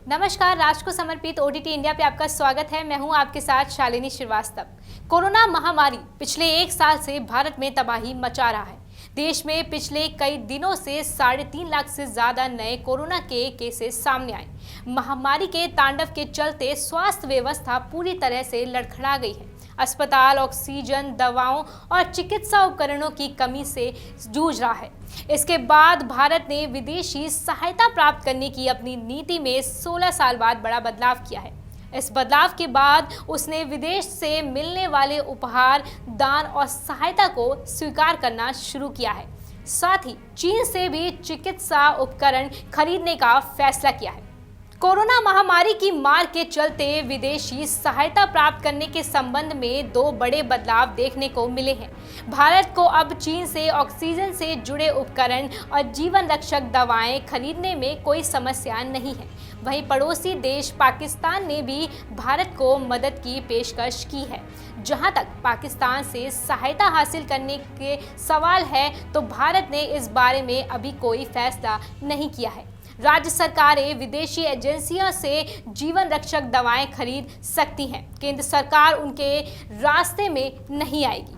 नमस्कार, राष्ट्र को समर्पित ओटीटी इंडिया पे आपका स्वागत है। मैं हूं आपके साथ शालिनी श्रीवास्तव। कोरोना महामारी पिछले एक साल से भारत में तबाही मचा रहा है। देश में पिछले कई दिनों से 3.5 लाख से ज्यादा नए कोरोना के केसेस सामने आए। महामारी के तांडव के चलते स्वास्थ्य व्यवस्था पूरी तरह से लड़खड़ा गई है। अस्पताल ऑक्सीजन, दवाओं और चिकित्सा उपकरणों की कमी से जूझ रहा है। इसके बाद भारत ने विदेशी सहायता प्राप्त करने की अपनी नीति में 16 साल बाद बड़ा बदलाव किया है। इस बदलाव के बाद उसने विदेश से मिलने वाले उपहार, दान और सहायता को स्वीकार करना शुरू किया है। साथ ही चीन से भी चिकित्सा उपकरण खरीदने का फैसला किया है। कोरोना महामारी की मार के चलते विदेशी सहायता प्राप्त करने के संबंध में 2 बड़े बदलाव देखने को मिले हैं। भारत को अब चीन से ऑक्सीजन से जुड़े उपकरण और जीवन रक्षक दवाएं खरीदने में कोई समस्या नहीं है। वहीं पड़ोसी देश पाकिस्तान ने भी भारत को मदद की पेशकश की है। जहां तक पाकिस्तान से सहायता हासिल करने के सवाल है तो भारत ने इस बारे में अभी कोई फैसला नहीं किया है। राज्य सरकारें विदेशी एजेंसियों से जीवन रक्षक दवाएं खरीद सकती हैं। केंद्र सरकार उनके रास्ते में नहीं आएगी।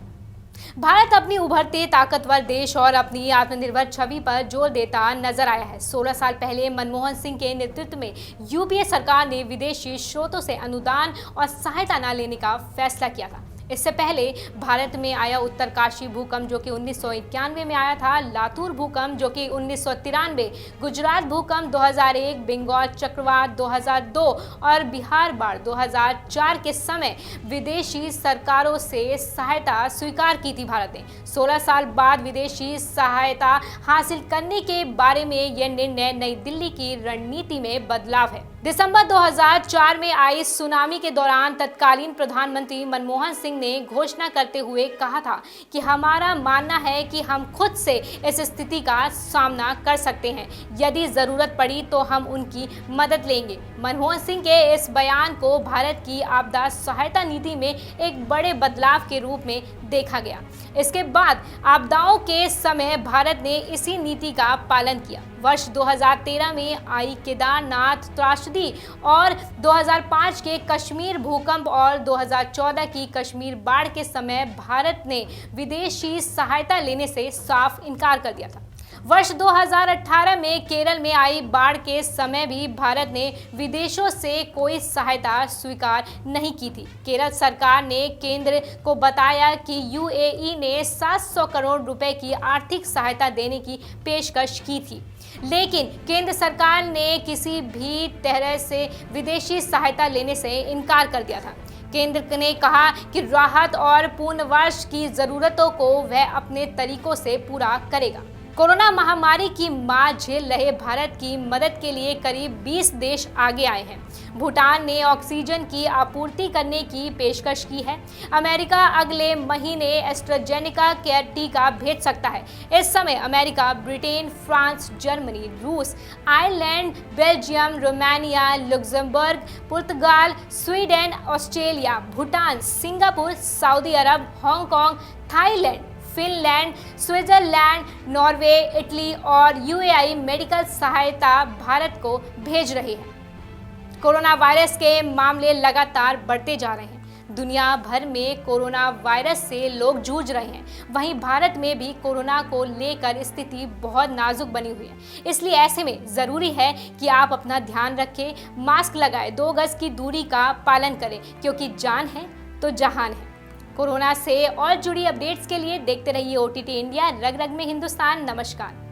भारत अपनी उभरते ताकतवर देश और अपनी आत्मनिर्भर छवि पर जोर देता नजर आया है। 16 साल पहले मनमोहन सिंह के नेतृत्व में यूपीए सरकार ने विदेशी स्रोतों से अनुदान और सहायता न लेने का फैसला किया था। इससे पहले भारत में आया उत्तरकाशी भूकंप जो कि 1991 में आया था, लातूर भूकंप जो कि 1993, गुजरात भूकंप 2001, बंगाल चक्रवात 2002 और बिहार बाढ़ 2004 के समय विदेशी सरकारों से सहायता स्वीकार की थी। भारत ने 16 साल बाद विदेशी सहायता हासिल करने के बारे में यह निर्णय नई दिल्ली की रणनीति में बदलाव है। दिसंबर 2004 में आई सुनामी के दौरान तत्कालीन प्रधानमंत्री मनमोहन सिंह ने घोषणा करते हुए कहा था कि हमारा मानना है कि हम खुद से इस स्थिति का सामना कर सकते हैं। यदि जरूरत पड़ी तो हम उनकी मदद लेंगे। मनमोहन सिंह के इस बयान को भारत की आपदा सहायता नीति में एक बड़े बदलाव के रूप में देखा गया। इसके बाद आपदाओं के समय भारत ने इसी नीति का पालन किया। वर्ष 2013 में आई केदारनाथ त्रासदी और 2005 के कश्मीर भूकंप और 2014 की कश्मीर बाढ़ के समय भारत ने विदेशी सहायता लेने से साफ इनकार कर दिया था। वर्ष 2018 में केरल में आई बाढ़ के समय भी भारत ने विदेशों से कोई सहायता स्वीकार नहीं की थी। केरल सरकार ने केंद्र को बताया कि यूएई ने 700 करोड़ रुपए की आर्थिक सहायता देने की पेशकश की थी, लेकिन केंद्र सरकार ने किसी भी तरह से विदेशी सहायता लेने से इनकार कर दिया था। केंद्र ने कहा कि राहत और पुनर्वास की जरूरतों को वह अपने तरीकों से पूरा करेगा। कोरोना महामारी की मार झेल रहे भारत की मदद के लिए करीब 20 देश आगे आए हैं। भूटान ने ऑक्सीजन की आपूर्ति करने की पेशकश की है। अमेरिका अगले महीने एस्ट्राजेनेका के टीका भेज सकता है। इस समय अमेरिका, ब्रिटेन, फ्रांस, जर्मनी, रूस, आयरलैंड, बेल्जियम, रोमानिया, लुक्समबर्ग, पुर्तगाल, स्वीडन, ऑस्ट्रेलिया, भूटान, सिंगापुर, सऊदी अरब, Hong Kong, Thailand, Finland, Switzerland, Norway, Italy और यूएई मेडिकल सहायता भारत को भेज रही है। कोरोना वायरस के मामले लगातार बढ़ते जा रहे हैं। दुनिया भर में कोरोना वायरस से लोग जूझ रहे हैं। वहीं भारत में भी कोरोना को लेकर स्थिति बहुत नाजुक बनी हुई है। इसलिए ऐसे में ज़रूरी है कि आप अपना ध्यान रखें, मास्क लगाएं, 2 गज की दूरी का पालन करें, क्योंकि जान है तो जहान है। कोरोना से और जुड़ी अपडेट्स के लिए देखते रहिए ओटीटी इंडिया, रग रग में हिंदुस्तान। नमस्कार।